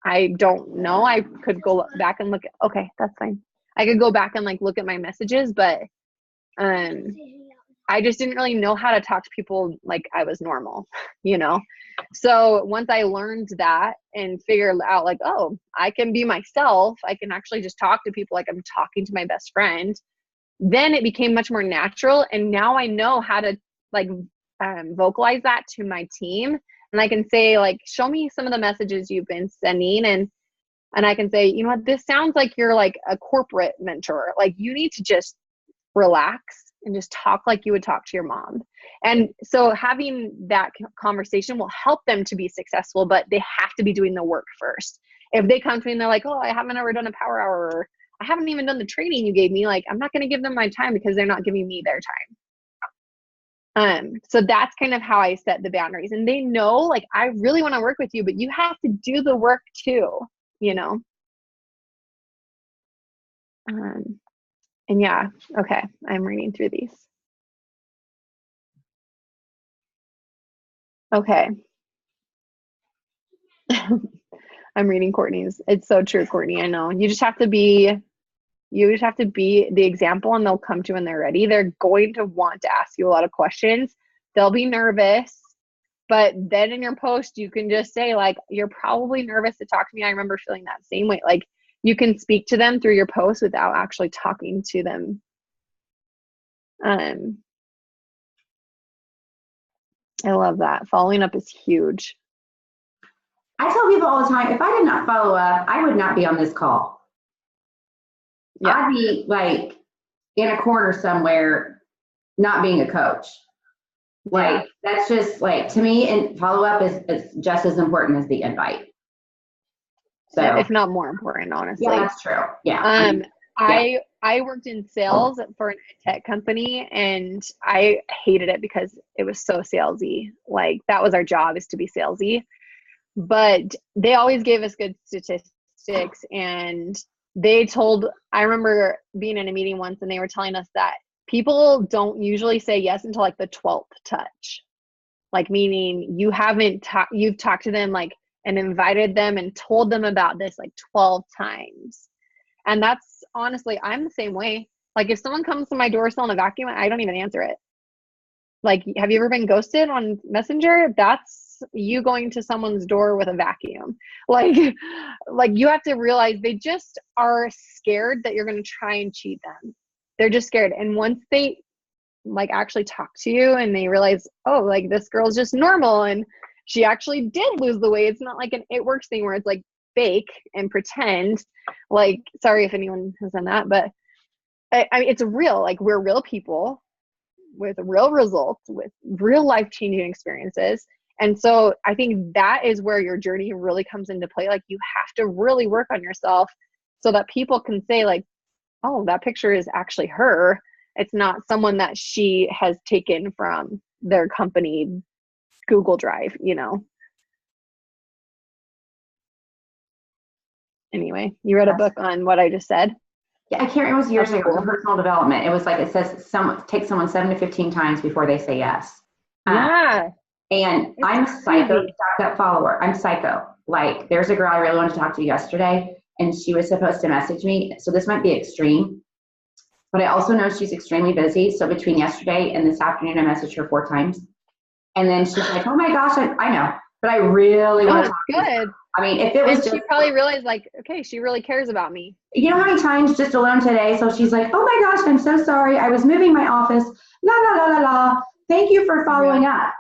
[SPEAKER 2] I don't know. I could go back and look at, okay, that's fine. I could go back and like look at my messages, but I just didn't really know how to talk to people like I was normal, you know? So once I learned that and figured out like, oh, I can be myself, I can actually just talk to people like I'm talking to my best friend, then it became much more natural. And now I know how to like vocalize that to my team. And I can say like, show me some of the messages you've been sending. And I can say, you know what, this sounds like you're like a corporate mentor. Like you need to just relax and just talk like you would talk to your mom. And so having that conversation will help them to be successful, but they have to be doing the work first. If they come to me and they're like, oh, I haven't ever done a power hour, or I haven't even done the training you gave me, like, I'm not going to give them my time because they're not giving me their time. So that's kind of how I set the boundaries. And they know, like, I really want to work with you, but you have to do the work too, you know? And yeah, okay, I'm reading through these. Okay. I'm reading Courtney's. It's so true, Courtney. I know. You just have to be the example, and they'll come to you when they're ready. They're going to want to ask you a lot of questions. They'll be nervous, but then in your post, you can just say like, you're probably nervous to talk to me. I remember feeling that same way. Like you can speak to them through your post without actually talking to them. I love that. Following up is huge.
[SPEAKER 1] I tell people all the time, if I did not follow up, I would not be on this call. Yeah. I'd be like in a corner somewhere, not being a coach. Like, that's just like, to me, and follow up is just as important as the invite. So,
[SPEAKER 2] if not more important, honestly.
[SPEAKER 1] Yeah, that's true. Yeah.
[SPEAKER 2] I worked in sales for an tech company, and I hated it because it was so salesy. Like that was our job, is to be salesy. But they always gave us good statistics, and I remember being in a meeting once and they were telling us that people don't usually say yes until like the 12th touch. Like meaning you've talked to them like and invited them and told them about this like 12 times. And that's honestly, I'm the same way. Like if someone comes to my door selling a vacuum, I don't even answer it. Like, have you ever been ghosted on Messenger? That's you going to someone's door with a vacuum. Like you have to realize they just are scared that you're going to try and cheat them. They're just scared. And once they like actually talk to you and they realize, oh, like this girl's just normal and she actually did lose the weight. It's not like an It Works thing where it's like fake and pretend. Like, sorry if anyone has done that, but I mean, it's real. Like we're real people with real results, with real life-changing experiences. And so I think that is where your journey really comes into play. Like you have to really work on yourself so that people can say like, oh, that picture is actually her. It's not someone that she has taken from their company Google Drive, you know? Anyway, you read a book on what I just said?
[SPEAKER 1] Yeah, I can't remember, it was years
[SPEAKER 2] That's
[SPEAKER 1] ago,
[SPEAKER 2] cool.
[SPEAKER 1] personal development. It was like, it says take someone 7 to 15 times before they say yes.
[SPEAKER 2] Yeah.
[SPEAKER 1] And
[SPEAKER 2] It's
[SPEAKER 1] I'm a psycho
[SPEAKER 2] crazy.
[SPEAKER 1] stuck-up follower. I'm psycho. Like, there's a girl I really wanted to talk to yesterday, and she was supposed to message me. So this might be extreme, but I also know she's extremely busy. So between yesterday and this afternoon, I messaged her 4 times. And then she's like, oh my gosh, I know, but I really
[SPEAKER 2] No,
[SPEAKER 1] want to
[SPEAKER 2] it's
[SPEAKER 1] talk to you.
[SPEAKER 2] good.
[SPEAKER 1] I mean, if it was
[SPEAKER 2] And she
[SPEAKER 1] just,
[SPEAKER 2] probably realized like, okay, she really cares about me.
[SPEAKER 1] you know how many times just alone today? So she's like, oh my gosh, I'm so sorry. I was moving my office. La, la, la, la, la. Thank you for following up.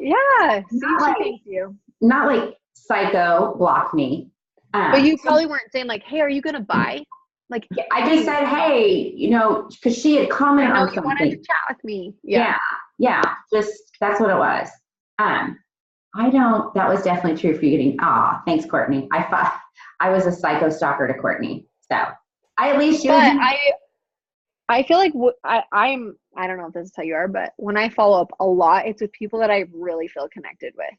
[SPEAKER 2] Yeah. See,
[SPEAKER 1] Not
[SPEAKER 2] she
[SPEAKER 1] like,
[SPEAKER 2] thanks you.
[SPEAKER 1] not like psycho block me.
[SPEAKER 2] But you probably weren't saying like, hey, are you going to buy? Like,
[SPEAKER 1] I just said, hey, you know, because she had
[SPEAKER 2] I
[SPEAKER 1] commented
[SPEAKER 2] know
[SPEAKER 1] on
[SPEAKER 2] you wanted to
[SPEAKER 1] something.
[SPEAKER 2] chat with me.
[SPEAKER 1] Yeah, just that's what it was. That was definitely true for you getting, thanks, Courtney. I was a psycho stalker to Courtney. So I at least she was.
[SPEAKER 2] But I feel like I don't know if this is how you are, but when I follow up a lot, it's with people that I really feel connected with.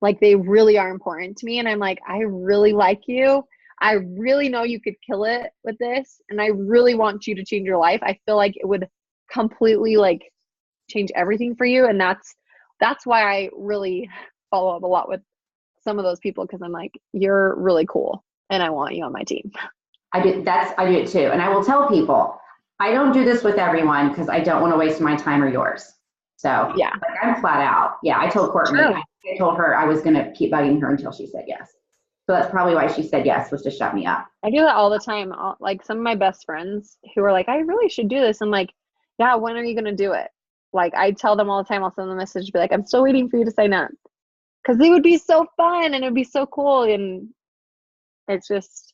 [SPEAKER 2] Like they really are important to me. And I'm like, I really like you. I really know you could kill it with this. And I really want you to change your life. I feel like it would completely like change everything for you. And that's why I really follow up a lot with some of those people, because I'm like, you're really cool and I want you on my team.
[SPEAKER 1] I do it too. And I will tell people, I don't do this with everyone because I don't want to waste my time or yours. So
[SPEAKER 2] Yeah.
[SPEAKER 1] like, I'm flat out. Yeah, I told Courtney,
[SPEAKER 2] True.
[SPEAKER 1] I told her I was going to keep bugging her until she said yes. So that's probably why she said yes, was to shut me up.
[SPEAKER 2] I do that all the time. Like some of my best friends who are like, I really should do this. I'm like, yeah, when are you going to do it? Like I tell them all the time, I'll send them a message, be like, I'm still waiting for you to sign up. Because it would be so fun and it would be so cool. And it's just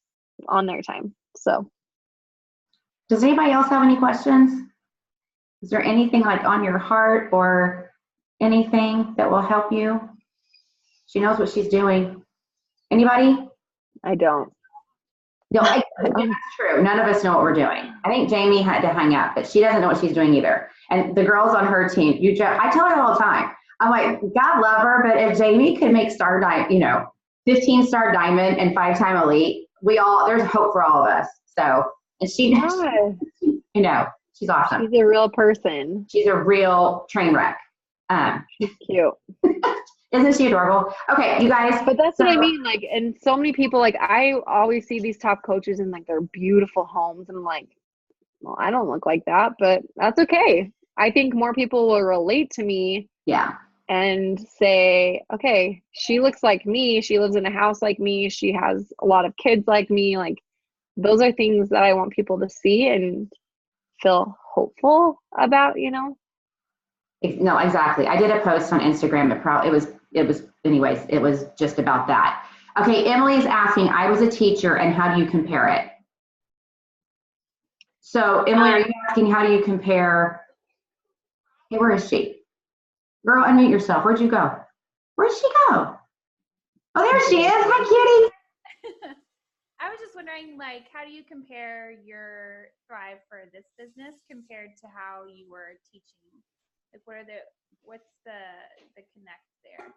[SPEAKER 2] on their time. So.
[SPEAKER 1] Does anybody else have any questions? Is there anything like on your heart or anything that will help you? She knows what she's doing. Anybody?
[SPEAKER 2] I don't.
[SPEAKER 1] No, that's true. None of us know what we're doing. I think Jamie had to hang up, but she doesn't know what she's doing either. And the girls on her team, I tell her all the time. I'm like, God love her, but if Jamie could make 15-star diamond and 5-time elite, there's hope for all of us. So, and she's awesome.
[SPEAKER 2] She's a real person.
[SPEAKER 1] She's a real train wreck.
[SPEAKER 2] She's cute.
[SPEAKER 1] Isn't she adorable? Okay, you guys.
[SPEAKER 2] But that's what I mean. Like, and so many people, like, I always see these top coaches in like their beautiful homes. And I'm like, well, I don't look like that, but that's okay. I think more people will relate to me.
[SPEAKER 1] Yeah.
[SPEAKER 2] And say, okay, she looks like me. She lives in a house like me. She has a lot of kids like me. Like, those are things that I want people to see and feel hopeful about, you know?
[SPEAKER 1] No, exactly. I did a post on Instagram. It was just about that. Okay, Emily's asking, I was a teacher, and how do you compare it? So, Emily, are you asking how do you compare? Hey, where is she? Girl, unmute yourself. Where'd you go? Where'd she go? Oh, there she is. Hi, kitty.
[SPEAKER 4] I was just wondering, like, how do you compare your Thrive for this business compared to how you were teaching? Like, what's the connect there?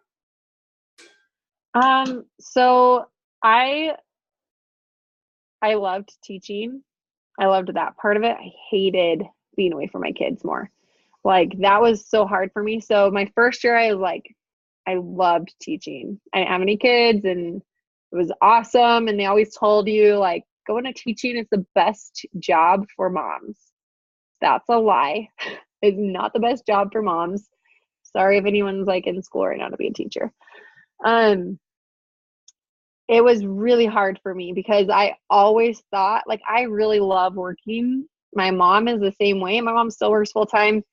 [SPEAKER 2] So I loved teaching. I loved that part of it. I hated being away from my kids more. Like that was so hard for me. So my first year, I loved teaching. I didn't have any kids and it was awesome. And they always told you like going to teaching is the best job for moms. That's a lie. It's not the best job for moms. Sorry if anyone's like in school right now to be a teacher. It was really hard for me because I always thought like I really love working. My mom is the same way. My mom still works full time.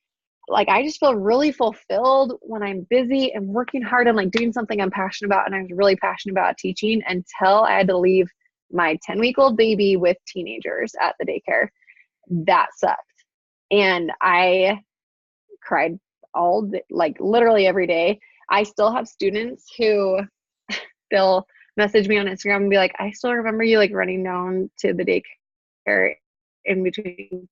[SPEAKER 2] Like I just feel really fulfilled when I'm busy and working hard and like doing something I'm passionate about. And I was really passionate about teaching until I had to leave my 10-week-old baby with teenagers at the daycare. That sucked. And I cried like literally every day. I still have students who they'll message me on Instagram and be like, I still remember you like running down to the daycare in between,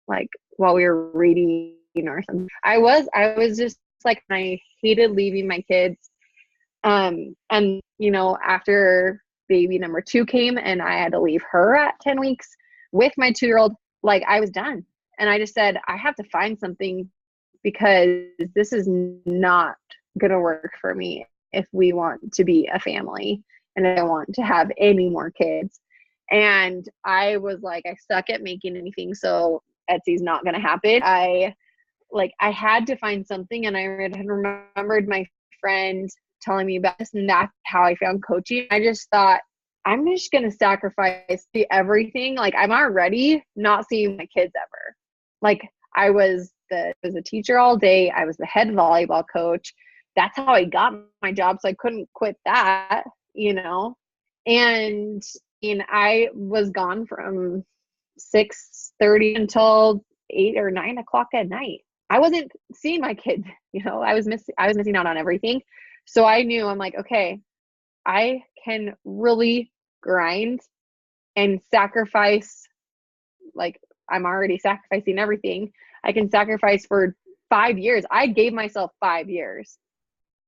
[SPEAKER 2] like while we were reading or something. I was just like, I hated leaving my kids. And you know, after baby number 2 came and I had to leave her at 10 weeks with my 2-year-old, like I was done. And I just said, I have to find something because this is not going to work for me if we want to be a family and I don't want to have any more kids. And I was like, I suck at making anything, so Etsy's not going to happen. I had to find something, and I had remembered my friend telling me about this, and that's how I found coaching. I just thought, I'm just going to sacrifice everything. Like, I'm already not seeing my kids ever. Like, I was a teacher all day. I was the head volleyball coach. That's how I got my job, so I couldn't quit that, you know. And I was gone from 6:30 until 8 or 9 o'clock at night. I wasn't seeing my kids, you know. I was missing out on everything. So I knew, I'm like, okay, I can really grind and sacrifice. Like, I'm already sacrificing everything. I can sacrifice for 5 years. I gave myself 5 years.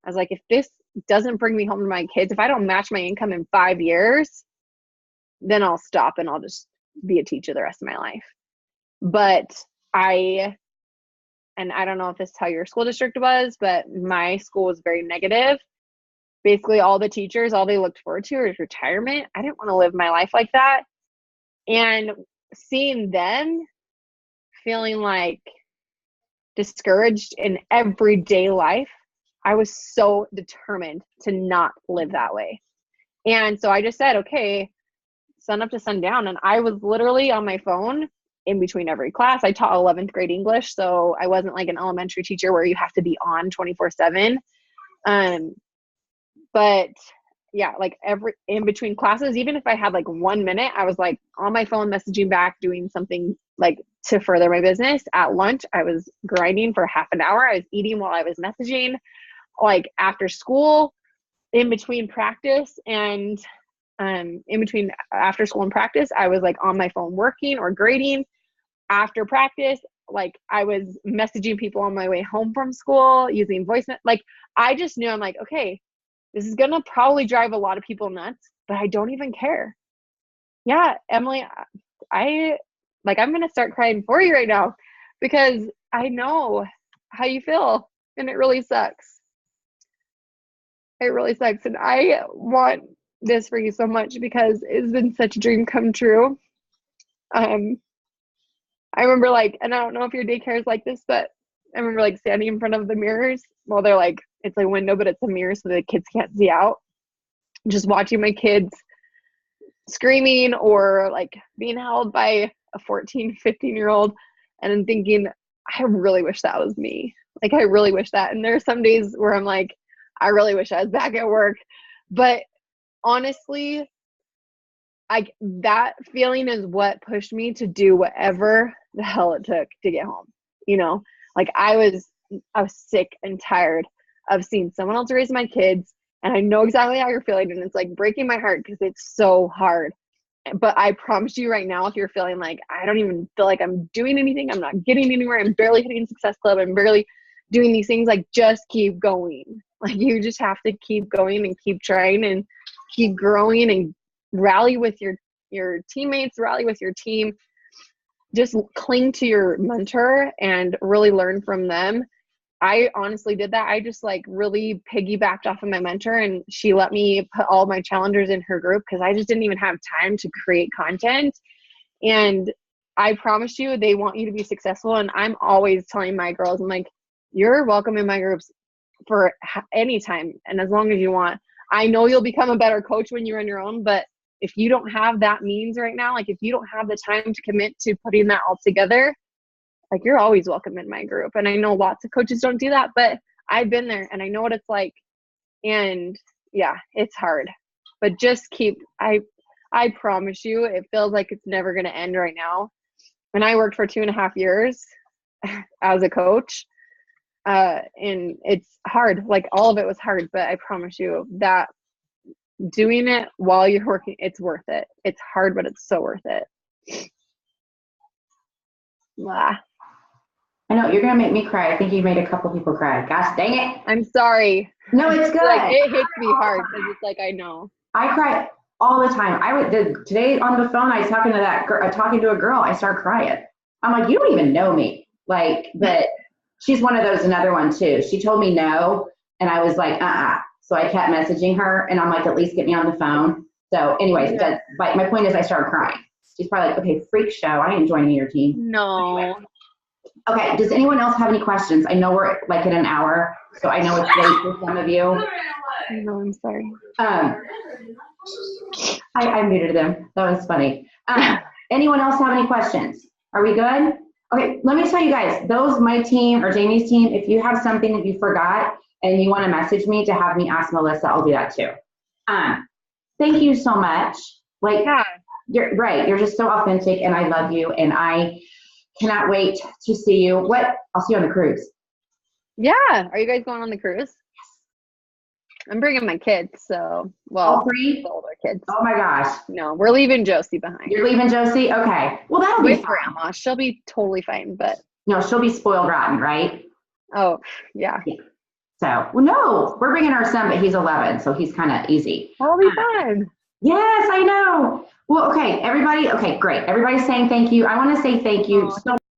[SPEAKER 2] I was like, if this doesn't bring me home to my kids, if I don't match my income in 5 years, then I'll stop and I'll just be a teacher the rest of my life. But I don't know if this is how your school district was, but my school was very negative. Basically, all the teachers, all they looked forward to is retirement. I didn't want to live my life like that. And seeing them feeling like discouraged in everyday life, I was so determined to not live that way. And so I just said, okay, sun up to sundown. And I was literally on my phone in between every class. I taught 11th grade English, so I wasn't like an elementary teacher where you have to be on 24/7. But yeah, like in between classes, even if I had like 1 minute, I was like on my phone messaging back, doing something like to further my business. At lunch, I was grinding for half an hour. I was eating while I was messaging. Like after school, in between practice and in between after school and practice, I was like on my phone working or grading. After practice, like I was messaging people on my way home from school using voice. Like I just knew, I'm like, okay, this is going to probably drive a lot of people nuts, but I don't even care. Yeah, Emily, I'm going to start crying for you right now because I know how you feel and it really sucks. It really sucks. And I want this for you so much because it's been such a dream come true. I remember like, and I don't know if your daycare is like this, but I remember like standing in front of the mirrors. Well, they're like, it's a window, but it's a mirror so the kids can't see out. Just watching my kids screaming or like being held by a 14, 15-year-old and then thinking, I really wish that was me. Like, I really wish that. And there are some days where I'm like, I really wish I was back at work. But honestly, that feeling is what pushed me to do whatever the hell it took to get home. You know, like I was sick and tired of seeing someone else raise my kids. And I know exactly how you're feeling. And it's like breaking my heart because it's so hard. But I promise you right now, if you're feeling like, I don't even feel like I'm doing anything, I'm not getting anywhere, I'm barely hitting Success Club, I'm barely doing these things, like just keep going. Like you just have to keep going and keep trying and keep growing and rally with your teammates, rally with your team. Just cling to your mentor and really learn from them. I honestly did that. I just like really piggybacked off of my mentor and she let me put all my challengers in her group because I just didn't even have time to create content. And I promise you, they want you to be successful. And I'm always telling my girls, I'm like, you're welcome in my groups for any time and as long as you want. I know you'll become a better coach when you're on your own, but if you don't have that means right now, like if you don't have the time to commit to putting that all together, like you're always welcome in my group. And I know lots of coaches don't do that, but I've been there and I know what it's like. And yeah, it's hard, but just I promise you, it feels like it's never going to end right now. And I worked for 2.5 years as a coach. And it's hard. Like all of it was hard, but I promise you that doing it while you're working, it's worth it. It's hard, but it's so worth it. Blah.
[SPEAKER 1] I know you're gonna make me cry. I think you made a couple people cry. Gosh dang it.
[SPEAKER 2] I'm sorry.
[SPEAKER 1] No, it's good.
[SPEAKER 2] Like it hits me hard because it's like I know.
[SPEAKER 1] I cry all the time. Today on the phone. I was talking to talking to a girl. I started crying. I'm like, you don't even know me. Like, but she's one of those. Another one too. She told me no, and I was like, So I kept messaging her, and I'm like, at least get me on the phone. So, anyways, but my point is, I started crying. She's probably like, okay, freak show. I ain't joining your team.
[SPEAKER 2] No.
[SPEAKER 1] Anyway. Okay. Does anyone else have any questions? I know we're like at an hour, so I know it's late for some of you.
[SPEAKER 2] No, I'm sorry.
[SPEAKER 1] I muted them. That was funny. Anyone else have any questions? Are we good? Okay, let me tell you guys, my team or Jamie's team, if you have something that you forgot and you want to message me to have me ask Melissa, I'll do that too. Thank you so much. Like, you're right. You're just so authentic, and I love you, and I cannot wait to see you. I'll see you on the cruise.
[SPEAKER 2] Yeah. Are you guys going on the cruise? I'm bringing my kids, so,
[SPEAKER 1] All three?
[SPEAKER 2] The older kids.
[SPEAKER 1] Oh my gosh.
[SPEAKER 2] No, we're leaving Josie behind.
[SPEAKER 1] You're leaving Josie? Okay. Well, that'll be
[SPEAKER 2] with Grandma. She'll be totally fine, but.
[SPEAKER 1] No, she'll be spoiled rotten, right?
[SPEAKER 2] Oh, yeah.
[SPEAKER 1] So, well, no, we're bringing our son, but he's 11, so he's kind of easy.
[SPEAKER 2] That'll be fun.
[SPEAKER 1] Yes, I know. Well, okay, everybody. Okay, great. Everybody's saying thank you. I want to say thank you so